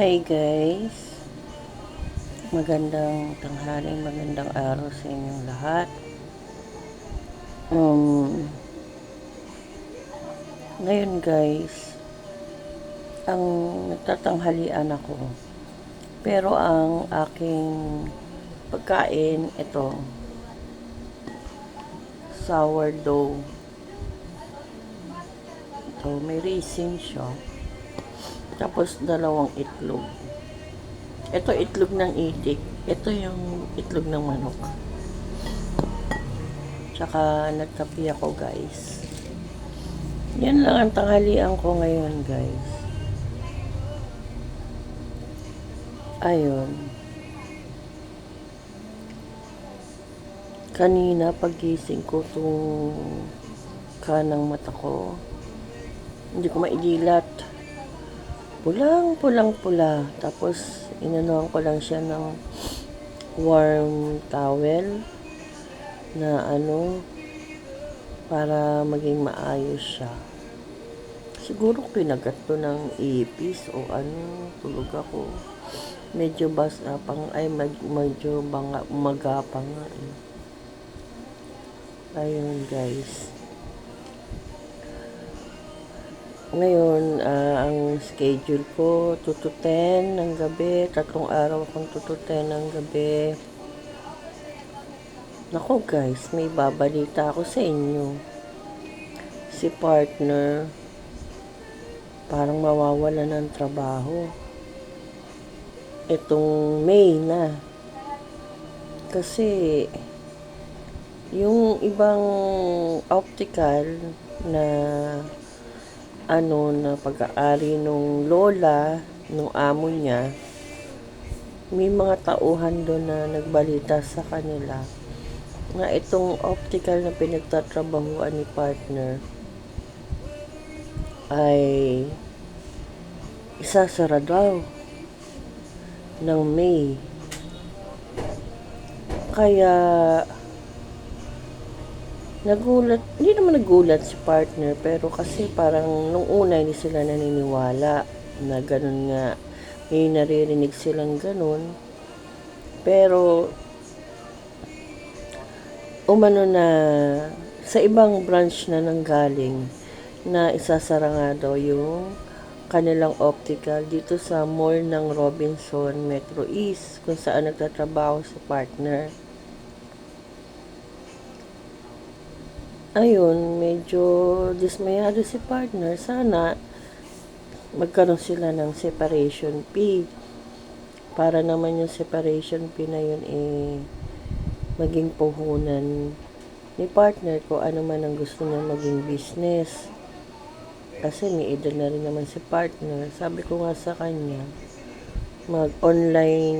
Hi guys, magandang tanghali, magandang araw sa inyong lahat. Ngayon guys, ang nagtatanghalian ako. Pero ang aking pagkain, ito, sourdough. Ito, may raisin siya. Tapos dalawang itlog. Ito itlog ng itik. Ito yung itlog ng manok. Tsaka nagkape ako guys. Yan lang ang tanghalian ko ngayon guys. Ayun. Kanina pagising ko itong kanang mata ko, hindi ko maidilat. Pulang pula. Tapos inanuhan ko lang siya ng warm towel na para maging maayos siya. Siguro kinagat to ng ipis o tulog ako. Medyo medyo magapang nga eh. Ayun guys. Ngayon, ang schedule ko 2 to 10 ng gabi. 3 araw akong 2 to 10 ng gabi. Nako guys, may babalita ako sa inyo. Si partner parang mawawala ng trabaho. Itong May na. Kasi yung ibang optical na na pag-aari nung lola, nung amo niya, may mga tauhan doon na nagbalita sa kanila na itong optical na pinagtatrabahuan ni partner ay isasara daw ng May. Kaya hindi naman nagulat si partner, pero kasi parang nung una hindi sila naniniwala na ganun nga, may naririnig silang ganun. Pero umano na sa ibang branch na nanggaling na isasara nga daw yung kanilang optical dito sa mall ng Robinson Metro East kung saan nagtatrabaho si partner. Ayun, medyo dismayado si partner. Sana magkaroon sila ng separation fee. Para naman yung separation fee na yun maging puhunan ni partner ko ano man ang gusto niya maging business. Kasi may edad na rin naman si partner. Sabi ko nga sa kanya, mag-online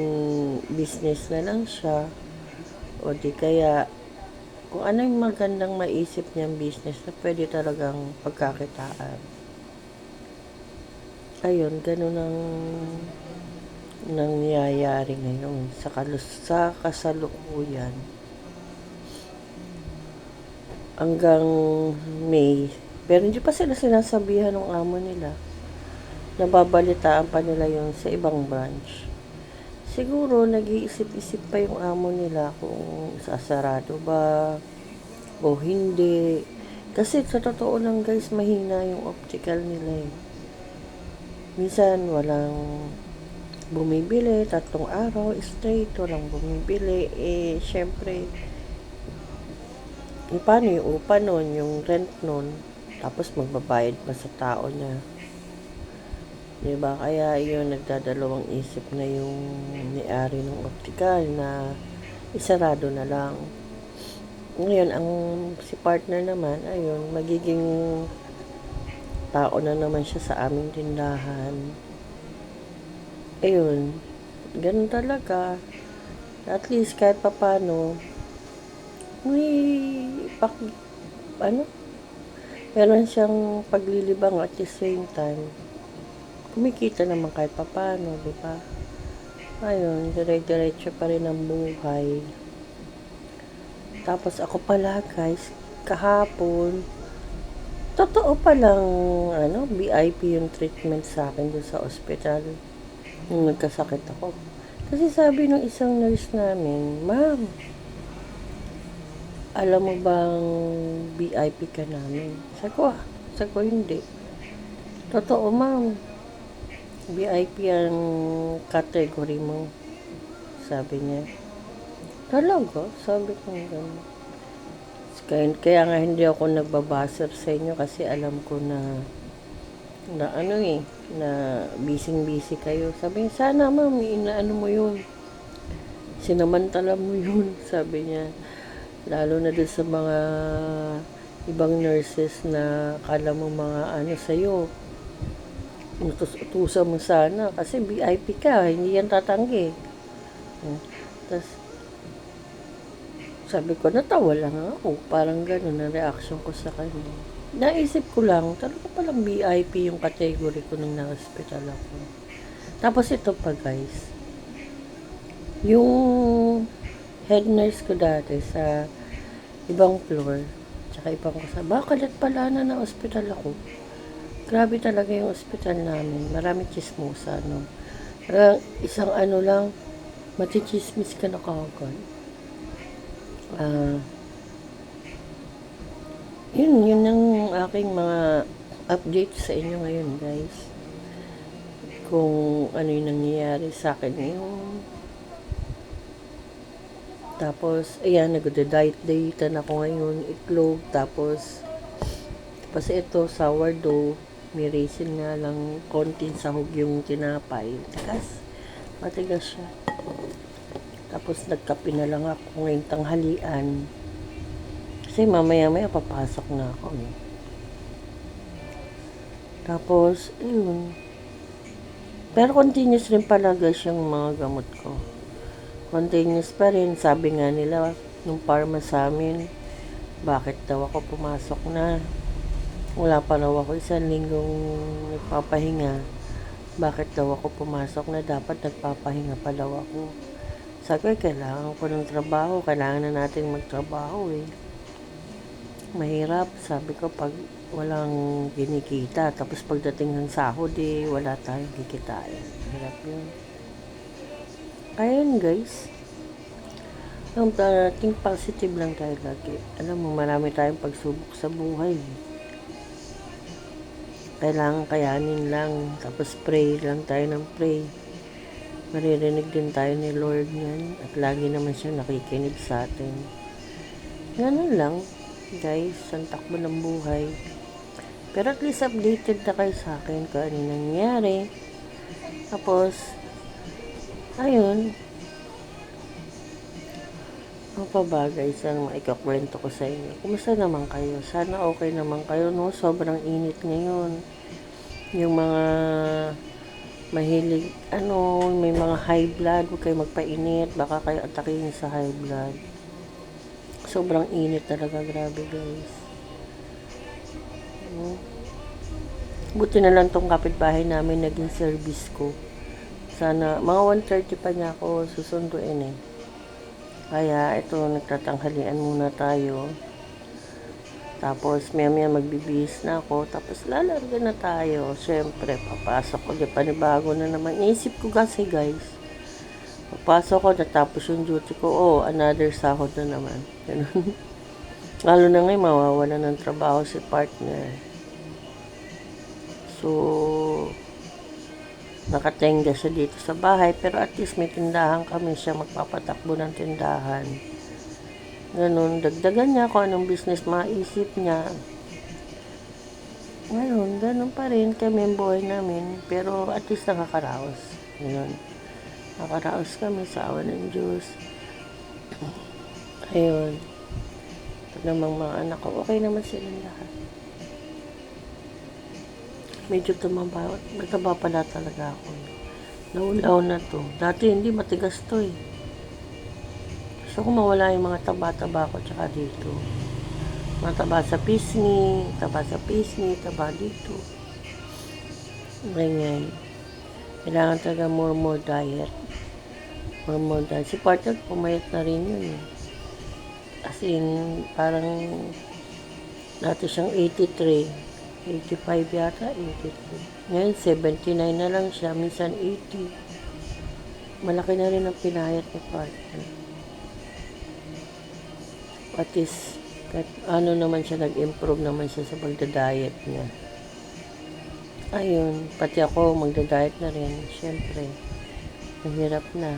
business na lang siya. O di kaya kung ano yung magandang maisip niyang business na pwede talagang pagkakitaan. Ayun, ganun ang nangyayari ngayon sa kasalukuyan. Hanggang May. Pero hindi pa sila sinasabihan ng amo nila. Nababalitaan pa nila yung sa ibang branch. Siguro nag-iisip-isip pa yung amo nila kung sasarado ba o hindi. Kasi sa totoo lang guys, mahina yung optical nila eh. Minsan walang bumibili, 3 araw straight walang bumibili. Syempre, paano yung upa nun, yung rent nun, tapos magbabayad pa sa tao niya. Diba? Kaya yun, nagdadalawang isip na yung may-ari ng optical na isarado na lang. Ngayon, si partner naman, ayun, magiging tao na naman siya sa aming tindahan. Ayun, ganun talaga. At least, kahit papano, meron siyang paglilibang at the same time. Kumikita naman kahit papano, di ba? Ayun, dire-diretso pa rin ang buhay. Tapos ako pala guys, kahapon, totoo palang VIP yung treatment sa akin doon sa ospital. nung nagkasakit ako. Kasi sabi ng isang nurse namin, "Ma'am, alam mo bang VIP ka namin?" Sabi ko, hindi. Totoo, ma'am. VIP ang category mo. Sabi niya. Talaga? Sabi ko gano'n. Kaya nga hindi ako nagbabaser sa inyo kasi alam ko na busy kayo. Sabi niya, sana ma'am, inaano mo yun. Sinamantala mo yun, sabi niya. Lalo na doon sa mga ibang nurses na kala mo mga ano sa'yo. Utusan mo sana kasi VIP ka, hindi yan tatanggi. Tapos, sabi ko, natawa lang ako. Parang gano'n ang reaction ko sa kanya. Naisip ko lang, talaga palang VIP yung category ko nung na-hospital ako. Tapos ito pa guys, yung head nurse ko dati sa ibang floor, tsaka ibang kasama, kalat pala na hospital ako. Grabe talaga yung hospital namin. Maraming chismosa, no? Isang ano lang, matichismis ka na kagad. Yun ang aking mga update sa inyo ngayon, guys. Kung ano yung nangyayari sa akin ngayon. Tapos, ayan, nagda-diet ako ngayon, itlog, tapos ito, sourdough, may raisin nga lang, konting sahog yung tinapay. Matigas siya. Tapos, nagkape na lang ako ngayong tanghalian. Kasi mamaya-maya papasok na ako. Tapos, ayun. Pero continuous rin pala guys yung mga gamot ko. Continuous pa rin. Sabi nga nila, nung pharma sa amin, bakit daw ako pumasok na? Wala pa raw ako 1 linggong nagpapahinga. Bakit daw ako pumasok na? Dapat nagpapahinga pa daw ako. Sabi ko, kailangan ko ng trabaho. Kailangan na natin magtrabaho eh. Mahirap. Sabi ko, pag walang ginikita, tapos pagdating ng sahod eh, wala tayong kikitain. Hirap yun. Kaya yun guys. Think positive lang tayo lagi. Alam mo, marami tayong pagsubok sa buhay. Kailangan kayanin lang. Tapos pray lang tayo ng pray. Maririnig din tayo ni Lord yan. At lagi naman siya nakikinig sa atin. Ganun lang, guys. Ang takbo ng buhay. Pero at least updated na kayo sa akin kung ano nangyari. Tapos, ayun. Ano pa ba guys ang maikakwento ko sa inyo? Kumusta naman kayo? Sana okay naman kayo, no? Sobrang init ngayon. Yung mga mahilig, may mga high blood, huwag kayo magpainit. Baka kayo atakin sa high blood. Sobrang init talaga, grabe guys. Buti na lang tong kapitbahay namin naging service ko. Sana, mga 1:30 pa niya ako susunduin eh. Kaya ito, nagtatanghalian muna tayo. Tapos maya magbibihis na ako. Tapos lalarga na tayo. Siyempre, papasok ko. Panibago na naman. Iisip ko kasi guys. Papasok ko, natapos yung duty ko. Another sahod na naman. Ganun. Lalo na ngayon, mawawala ng trabaho si partner. So, nakatenga siya dito sa bahay, pero at least may tindahan kami, siya magpapatakbo ng tindahan. Ganun, dagdagan niya kung anong business maisip niya. Ngayon, ganun pa rin kami ang buhay namin, pero at least nakakaraos. Ganun. Nakakaraos kami sa awa ng Diyos. Ayun. Ito namang mga anak ko, okay naman silang lahat. Medyo mataba pala talaga ako. Naulaw na to. Dati hindi, matigas to eh. Gusto ko mawala yung mga taba-taba ko tsaka dito. Mataba sa pisngi, taba dito. Ganyan. Kailangan talaga more diet. More diet. Si partner, pumayat na rin yun eh. As in, parang dati siyang 85 yata, 83. Ngayon, 79 na lang siya, minsan 80. malaki na rin ang pinayat ni partner. At least, kahit ano naman siya, nag-improve naman siya sa pagda-diet niya. Ayun, pati ako magda-diet na rin. Siyempre, mahirap na.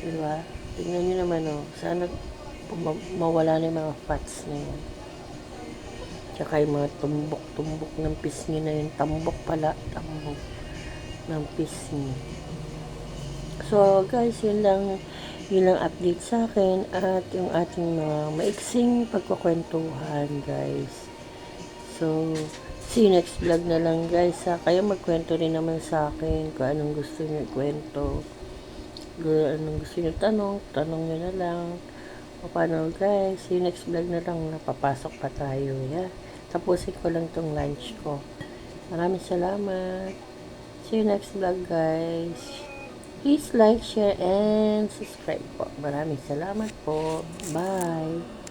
Diba? Tingnan nyo naman, oh. Sana mawala na yung mga fats na yun. Tsaka yung mga tumbok-tumbok ng pisngi na yun. Tambok pala. Tambok ng pisngi. So, guys, yun lang update sa akin at yung ating mga maiksing pagkukwentuhan, guys. So, see you next vlog na lang, guys, ha. Kayo magkwento rin naman sa akin kung anong gusto nyo ikwento. Anong gusto nyo tanong nyo na lang. O paano, guys, see you next vlog na lang. Napapasok pa tayo, ya. Tapusin ko lang tong lunch ko. Maraming salamat. See you next vlog, guys. Please like, share, and subscribe po. Maraming salamat po. Bye!